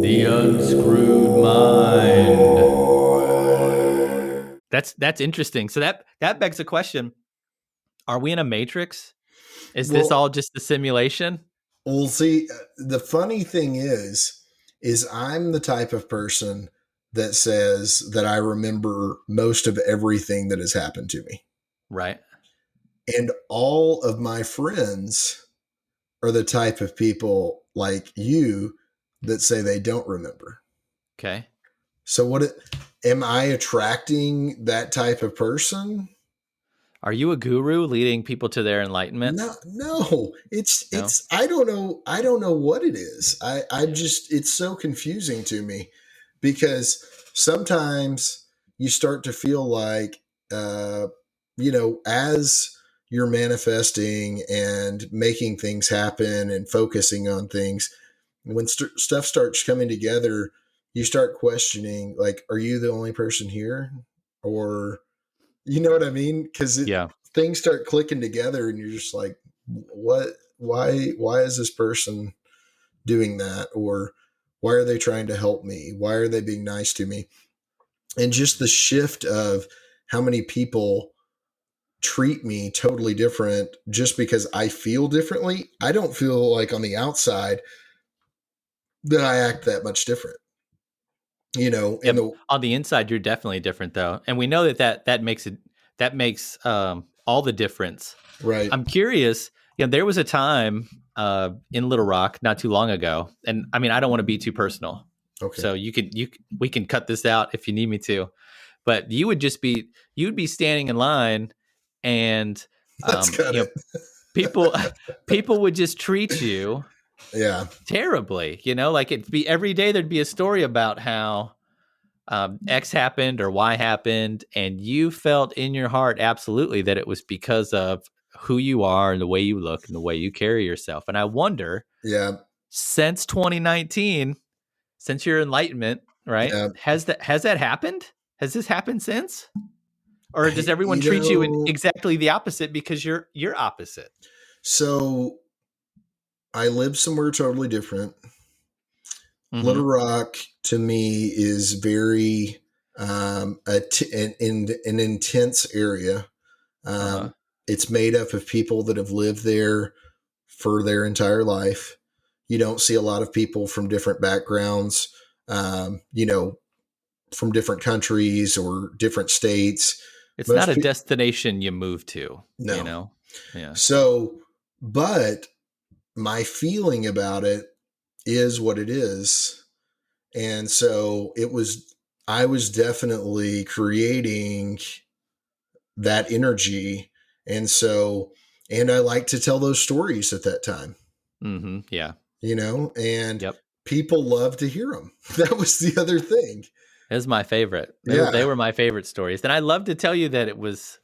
The Unscrewed Mind. That's interesting. So that begs the question: are we in a matrix? Is this Well, all just a simulation? we'll see. The funny thing is I'm the type of person that says that I remember most of everything that has happened to me. Right. And all of my friends are the type of people like you that say they don't remember. Okay. So am I attracting that type of person? Are you a guru leading people to their enlightenment? No, No. I don't know. I don't know what it is. I just, it's so confusing to me because sometimes you start to feel like, as you're manifesting and making things happen and focusing on things, when stuff starts coming together, you start questioning, like, are you the only person here? Or, you know what I mean? Because Yeah. things start clicking together and you're just like, what, why is this person doing that? Or why are they trying to help me? Why are they being nice to me? And just the shift of how many people treat me totally different just because I feel differently. I don't feel like on the outside that I act that much different, in Yep. the, On the inside, you're definitely different, though, and we know that makes it that makes all the difference. right. I'm curious. There was a time in Little Rock not too long ago, and I mean, I don't want to be too personal, Okay. so we can cut this out if you need me to. But you'd be standing in line, and Let's cut it. people people would just treat you Yeah. terribly. Like it'd be every day there'd be a story about how X happened or Y happened, and you felt in your heart absolutely that it was because of who you are and the way you look and the way you carry yourself. And I wonder, Yeah. since 2019, since your enlightenment, right? Yeah. Has that happened? Has this happened since? Or does everyone You treat you in know, exactly the opposite because you're opposite? so I live somewhere totally different. Mm-hmm. Little Rock to me is very an intense area. Uh-huh. It's made up of people that have lived there for their entire life. You don't see a lot of people from different backgrounds, um, you know, from different countries or different states. It's not Most a people, destination you move to, you no. know? Yeah. So, but my feeling about it is what it is. And so I was definitely creating that energy. And so, and I like to tell those stories at that time, Mm-hmm. Yeah. and Yep. people love to hear them. That was the other thing. It was my favorite. They Yeah. were my favorite stories. And I love to tell you that it was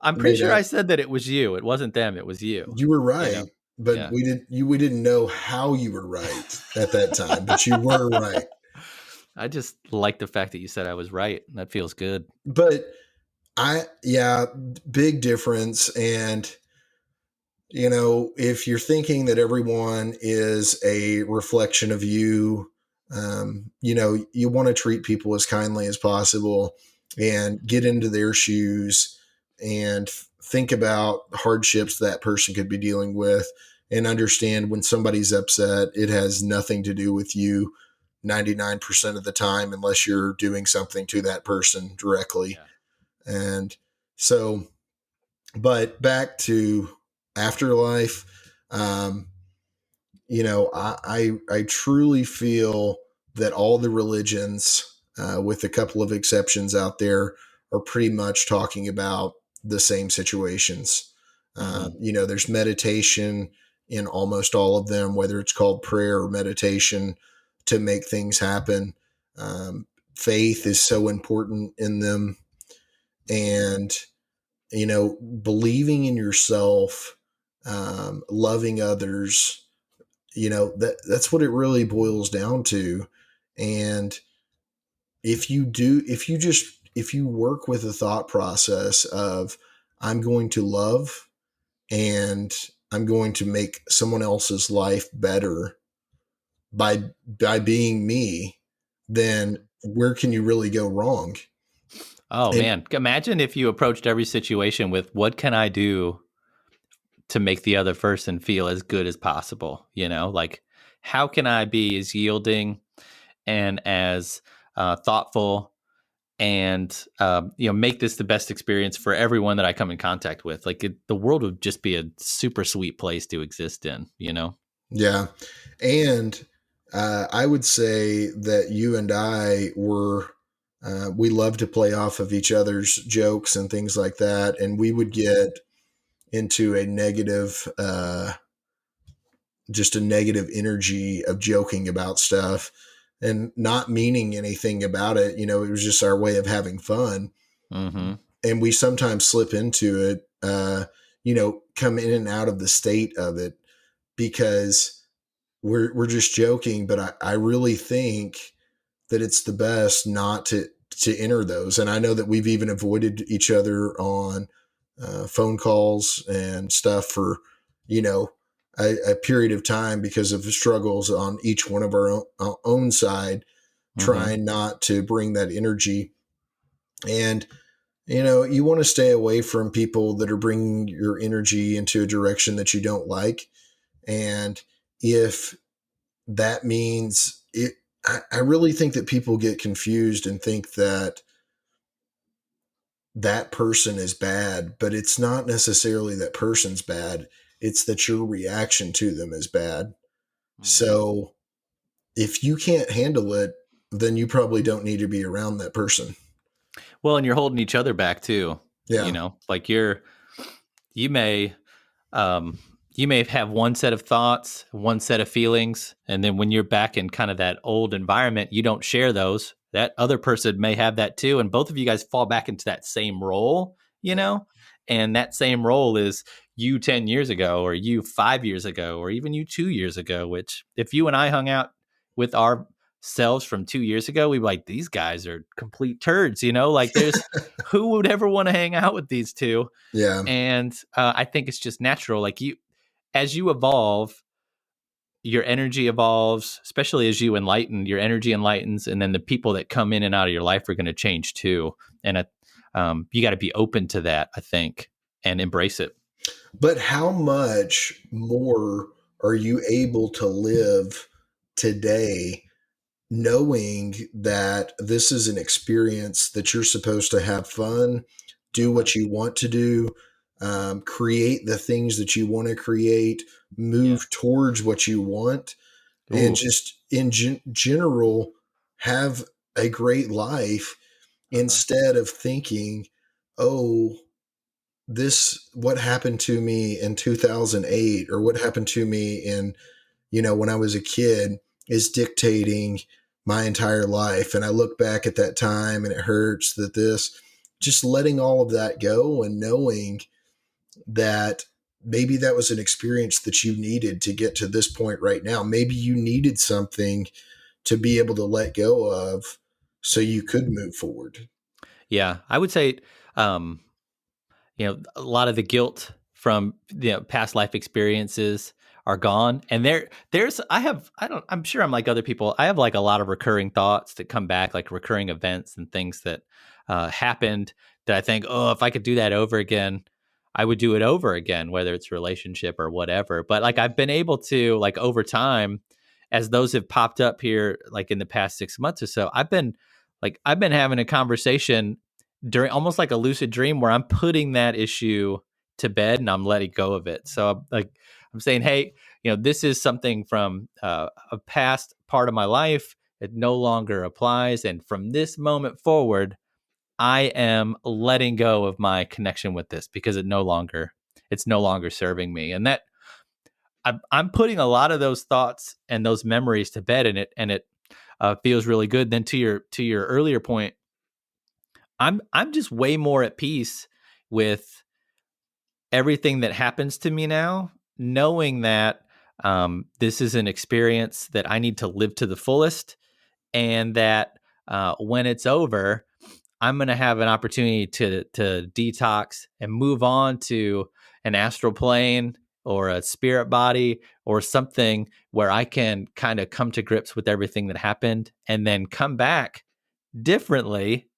I'm pretty Made sure I up. said that it was you. It wasn't them, it was you. You were You right, know? but Yeah. we didn't know how you were right at that time, but you were right. I just like the fact that you said I was right. That feels good. But yeah, big difference. And, if you're thinking that everyone is a reflection of you, you want to treat people as kindly as possible and get into their shoes and think about hardships that person could be dealing with and understand when somebody's upset, it has nothing to do with you 99% of the time, unless you're doing something to that person directly. Yeah. And so, but back to afterlife, um, I truly feel that all the religions, with a couple of exceptions out there, are pretty much talking about the same situations. Mm-hmm. There's meditation in almost all of them, whether it's called prayer or meditation, to make things happen. Faith is so important in them. And, believing in yourself, loving others, that's what it really boils down to. And if you work with the thought process of, I'm going to love and I'm going to make someone else's life better, by being me, then where can you really go wrong? Oh And man, imagine if you approached every situation with what can I do to make the other person feel as good as possible, like how can I be as yielding and as thoughtful and make this the best experience for everyone that I come in contact with. Like the world would just be a super sweet place to exist in. yeah, and I would say that you and I were we love to play off of each other's jokes and things like that, and we would get into a negative just a negative energy of joking about stuff and not meaning anything about it. It was just our way of having fun. Mm-hmm. And we sometimes slip into it, come in and out of the state of it because we're just joking. But I really think that it's the best not to enter those. And I know that we've even avoided each other on phone calls and stuff for, a period of time because of the struggles on each one of our own side, Mm-hmm. trying not to bring that energy. And, you want to stay away from people that are bringing your energy into a direction that you don't like. And if that means it, I really think that people get confused and think that that person is bad, but it's not necessarily that person's bad. It's that your reaction to them is bad. Mm-hmm. So if you can't handle it, then you probably don't need to be around that person. Well, and you're holding each other back too, Yeah. like you may um, you may have one set of thoughts, one set of feelings, and then when you're back in kind of that old environment, you don't share those. That other person may have that too, and both of you guys fall back into that same role, Yeah. and that same role is you 10 years ago, or you 5 years ago, or even you 2 years ago. Which, if you and I hung out with ourselves from 2 years ago, we'd be like, these guys are complete turds, like there's who would ever want to hang out with these two? Yeah. And I think it's just natural. Like as you evolve, your energy evolves, especially as you enlighten, your energy enlightens. And then the people that come in and out of your life are going to change too. And you got to be open to that, I think, and embrace it. But how much more are you able to live today knowing that this is an experience that you're supposed to have fun, do Uh-huh. what you want to do, create the things that you want to create, Yeah. move towards what you want, and Ooh. just in general have a great life Uh-huh. instead of thinking, oh, this, what happened to me in 2008 or what happened to me in, when I was a kid is dictating my entire life. And I look back at that time and it hurts that this, just letting all of that go and knowing that maybe that was an experience that you needed to get to this point right now. Maybe you needed something to be able to let go of so you could move forward. Yeah. I would say, um, a lot of the guilt from past life experiences are gone, and I'm sure I'm like other people. I have like a lot of recurring thoughts that come back, like recurring events and things that happened that I think, oh, if I could do that over again, I would do it over again, whether it's relationship or whatever. But like I've been able to, like, over time, as those have popped up here, like in the past 6 months or so, I've been having a conversation during almost like a lucid dream where I'm putting that issue to bed and I'm letting go of it. So I'm saying, hey, this is something from a past part of my life. It no longer applies, and from this moment forward, I am letting go of my connection with this because it's no longer serving me. And that I'm putting a lot of those thoughts and those memories to bed, and it feels really good. Then to your earlier point, I'm just way more at peace with everything that happens to me now, knowing that this is an experience that I need to live to the fullest, and that when it's over, I'm going to have an opportunity to detox and move on to an astral plane or a spirit body or something where I can kind of come to grips with everything that happened and then come back differently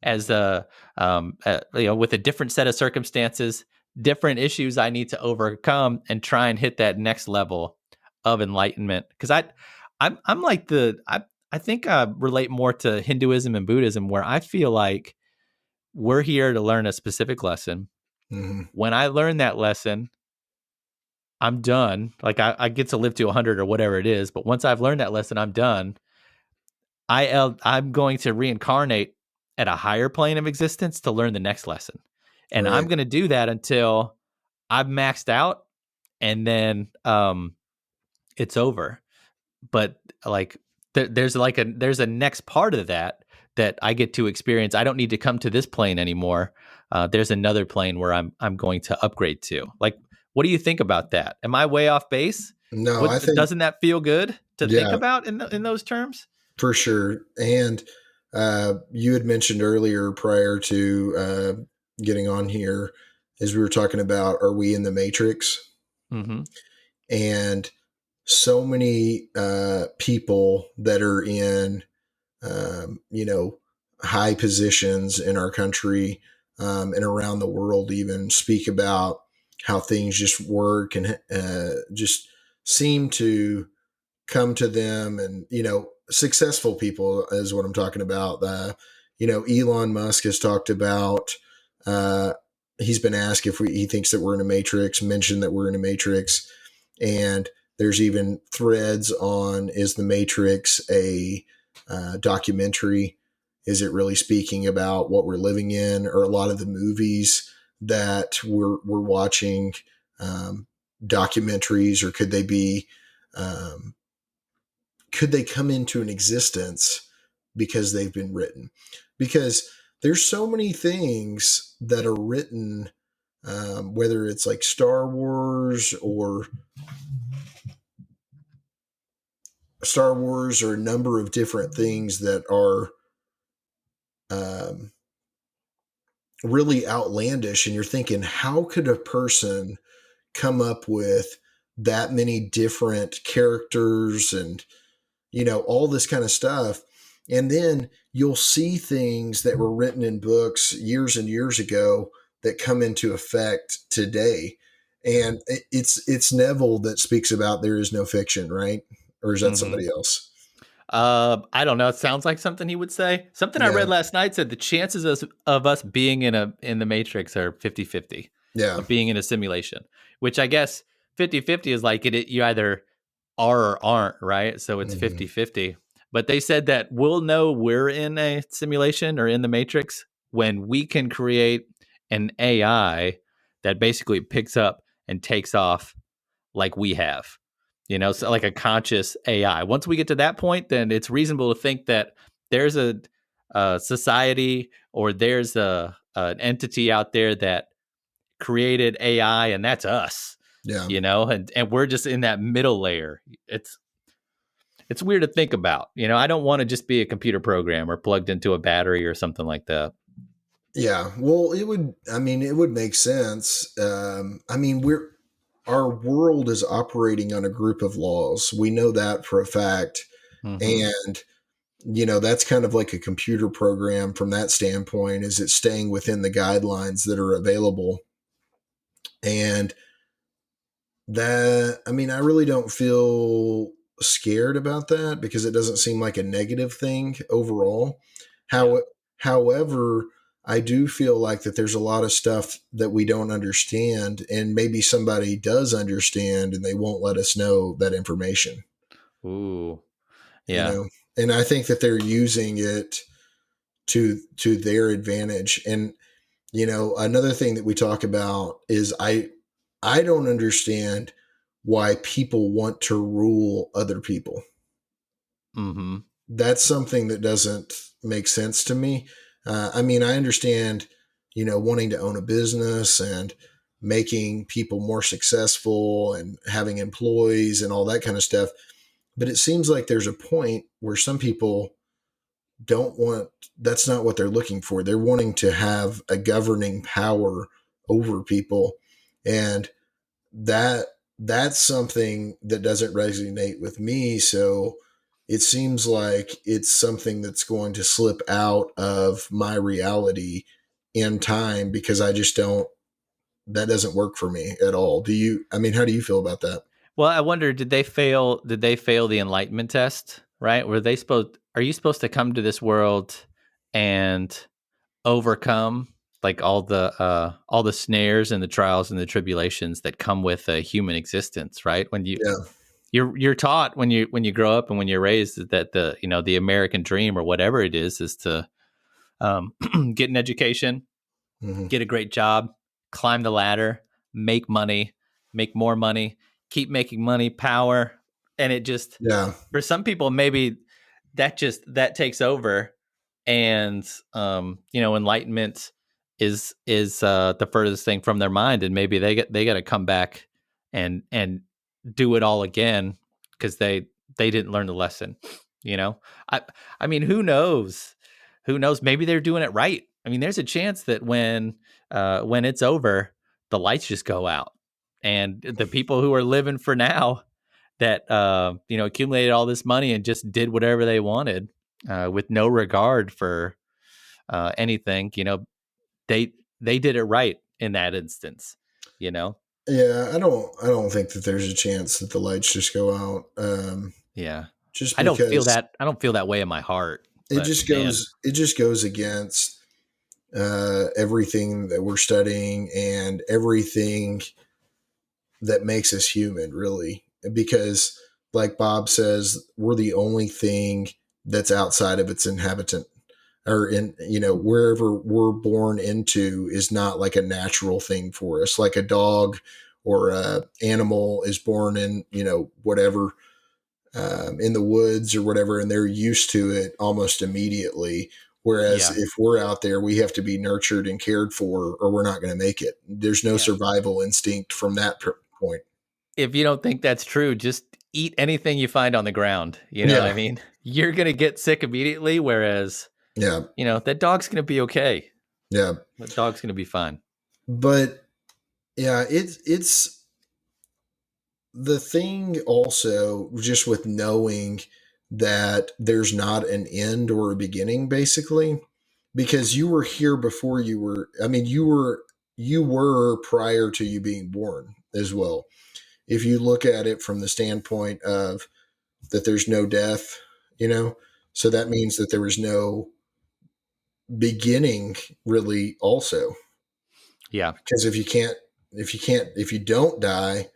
as with a different set of circumstances, different issues I need to overcome, and try and hit that next level of enlightenment. Because I'm like I think I relate more to Hinduism and Buddhism, where I feel like we're here to learn a specific lesson. Mm-hmm. When I learn that lesson, I'm done. Like I get to live to 100 or whatever it is, but once I've learned that lesson, I'm done. I'm going to reincarnate at a higher plane of existence to learn the next lesson. And Right. I'm going to do that until I've maxed out, and then it's over. But like there's a next part of that I get to experience. I don't need to come to this plane anymore. There's another plane where I'm going to upgrade to. Like, what do you think about that? Am I way off base? No, What I think, doesn't that feel good to think yeah, about in those terms? for sure. And you had mentioned earlier prior to getting on here, as we were talking about, are we in the Matrix? Mm-hmm. And so many people that are in, you know, high positions in our country and around the world even speak about how things just work and just seem to come to them. And, you know, successful people is what I'm talking about. You know, Elon Musk has talked about, uh, he's been asked if he thinks that we're in a matrix, mentioned that we're in a matrix. And there's even threads on, is the Matrix a documentary? Is it really speaking about what we're living in? Or a lot of the movies that we're watching, documentaries, or um, could they come into an existence because they've been written? Because there's so many things that are written, whether it's like Star Wars or a number of different things that are um, really outlandish. And you're thinking, how could a person come up with that many different characters and, you know, all this kind of stuff? And then you'll see things that were written in books years and years ago that come into effect today. And it's Neville that speaks about there is no fiction, right? Or is that Mm-hmm. somebody else? I don't know. It sounds like something he would say. Something I Yeah. read last night said the chances of us being in the Matrix are 50-50 Yeah. of being in a simulation, which I guess 50-50 is like you either are or aren't, right? So it's Mm-hmm. 50-50. But they said that we'll know we're in a simulation or in the Matrix when we can create an AI that basically picks up and takes off like we have, so like a conscious AI. Once we get to that point, then it's reasonable to think that there's a society or there's an entity out there that created AI, and that's us, Yeah. and we're just in that middle layer. It's weird to think about. I don't want to just be a computer program or plugged into a battery or something like that. Yeah. Well, it would make sense. Our world is operating on a group of laws. We know that for a fact. Mm-hmm. And, you know, that's kind of like a computer program from that standpoint, is it staying within the guidelines that are available. And I really don't feel scared about that because it doesn't seem like a negative thing overall. Yeah. How, however, I do feel like that there's a lot of stuff that we don't understand, and maybe somebody does understand and they won't let us know that information, Ooh. you Yeah. know? And I think that they're using it to their advantage. And, you know, another thing that we talk about is I don't understand why people want to rule other people. Mm-hmm. That's something that doesn't make sense to me. I understand, you know, wanting to own a business and making people more successful and having employees and all that kind of stuff. But it seems like there's a point where some people don't want, that's not what they're looking for. They're wanting to have a governing power over people. And that that's something that doesn't resonate with me. So it seems like it's something that's going to slip out of my reality in time, because I just don't, that doesn't work for me at all. Do you, I mean, how do you feel about that? Well, I wonder, did they fail? Did they fail the enlightenment test? Right? Were they supposed? Are you supposed to come to this world and overcome like all the snares and the trials and the tribulations that come with a human existence? Right? When Yeah. you're taught when you grow up and when you're raised that the the American dream or whatever it is to get an education, Hmm. get a great job, climb the ladder, make money, make more money, keep making money, power. And it just, Yeah. for some people, maybe that takes over. And, enlightenment is the furthest thing from their mind. And maybe they got to come back and do it all again because they didn't learn the lesson, you know? I, I mean, who knows? Who knows? Maybe they're doing it right. I mean, there's a chance that when it's over, the lights just go out, and the people who are living for now that accumulated all this money and just did whatever they wanted with no regard for anything, they they did it right in that instance, you know. Yeah. I don't think that there's a chance that the lights just go out. Yeah, Just I don't feel because that. I don't feel that way in my heart, but man, it just goes against everything that we're studying and everything that makes us human, really. Because, like Bob says, we're the only thing that's outside of its inhabitant, or in, wherever we're born into is not like a natural thing for us. Like a dog or a animal is born in, whatever, in the woods or whatever, and they're used to it almost immediately. Whereas yeah. if we're out there, we have to be nurtured and cared for, or we're not going to make it. There's no Yeah. survival instinct from that point. If you don't think that's true, just eat anything you find on the ground. You know what Yeah, I mean? You're gonna get sick immediately, whereas yeah, that dog's gonna be okay. yeah. That dog's gonna be fine. But yeah, it's the thing also, just with knowing that there's not an end or a beginning, basically, because you were here before you were, I mean, you were prior to you being born as well. If you look at it from the standpoint of that there's no death, so that means that there was no beginning really also. Yeah. Because if you don't die,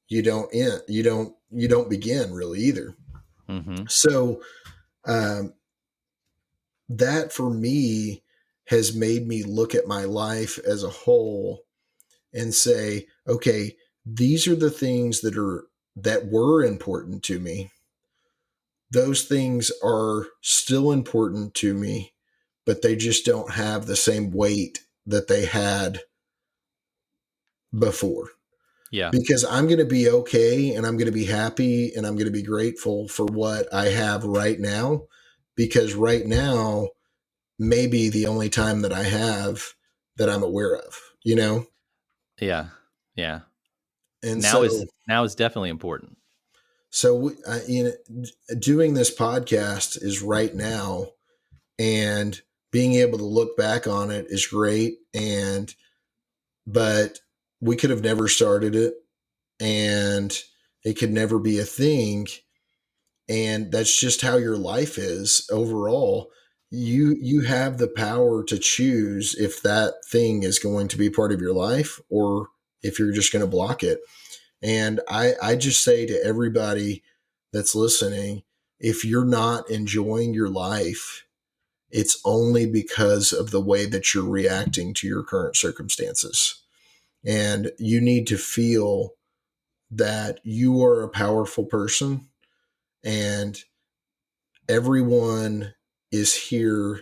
you don't end, you don't begin really either. Mm-hmm. So um, that for me has made me look at my life as a whole and say, okay, these are the things that were important to me. Those things are still important to me, but they just don't have the same weight that they had before. Yeah. Because I'm going to be okay, and I'm going to be happy, and I'm going to be grateful for what I have right now, because right now may be the only time that I have that I'm aware of. Yeah. Yeah. And Now is definitely important. doing this podcast is right now, and being able to look back on it is great. But we could have never started it, and it could never be a thing. And that's just how your life is overall. You have the power to choose if that thing is going to be part of your life, or if you're just going to block it. And I just say to everybody that's listening, if you're not enjoying your life, it's only because of the way that you're reacting to your current circumstances. And you need to feel that you are a powerful person, and everyone is here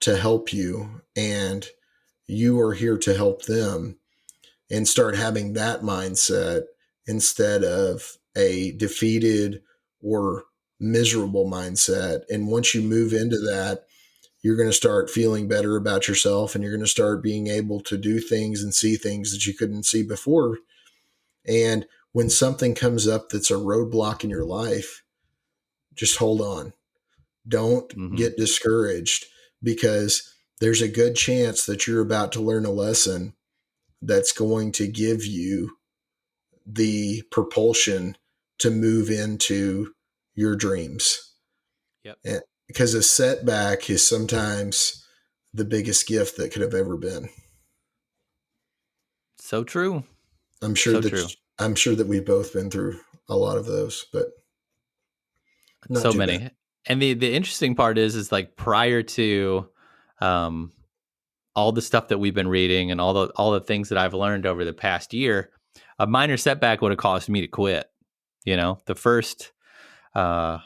to help you, and you are here to help them, and start having that mindset instead of a defeated or miserable mindset. And once you move into that, you're going to start feeling better about yourself, and you're going to start being able to do things and see things that you couldn't see before. And when something comes up that's a roadblock in your life, just hold on. Don't Mm-hmm. get discouraged, because there's a good chance that you're about to learn a lesson that's going to give you the propulsion to move into your dreams. Yep. Because a setback is sometimes the biggest gift that could have ever been. So true. I'm sure So that true. we've both been through a lot of those, but not So too bad. many. And the interesting part is like prior to um all the stuff that we've been reading and all the things that I've learned over the past year, a minor setback would have caused me to quit. You know, the first uh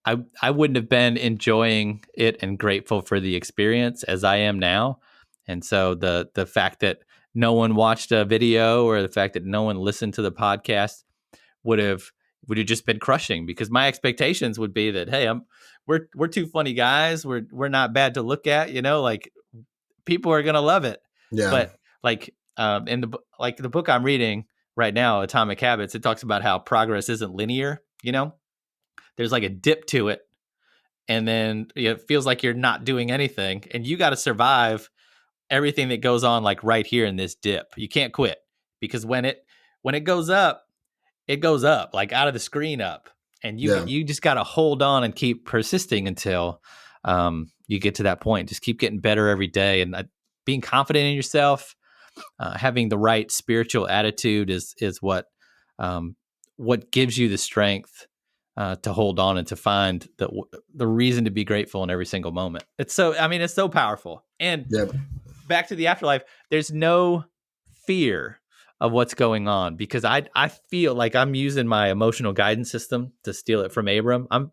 I wouldn't have been enjoying it and grateful for the experience as I am now. And so the fact that no one watched a video or the fact that no one listened to the podcast would have just been crushing, because my expectations would be that, hey, we're two funny guys, we're not bad to look at, you know, like people are gonna love it. Yeah. But like in the book I'm reading right now, Atomic Habits, it talks about how progress isn't linear. You know, there's like a dip to it, and then it feels like you're not doing anything, and you got to survive everything that goes on like right here in this dip. You can't quit, because when it goes up, it goes up like out of the screen up, and Yeah. you just got to hold on and keep persisting until you get to that point. Just keep getting better every day, and being confident in yourself, having the right spiritual attitude is what gives you the strength to hold on and to find the reason to be grateful in every single moment. It's so, I mean, it's so powerful. And Yep. back to the afterlife, there's no fear of what's going on, because I feel like I'm using my emotional guidance system, to steal it from Abram. I'm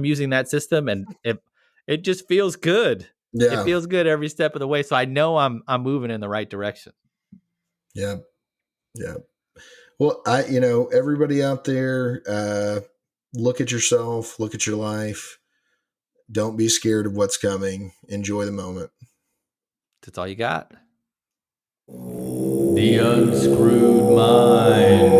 using that system, and it just feels good. It Yeah. feels good every step of the way. So I know I'm moving in the right direction. Yeah. Yeah. Well, everybody out there, look at yourself, look at your life. Don't be scared of what's coming. Enjoy the moment. That's all you got. The Unscrewed Mind.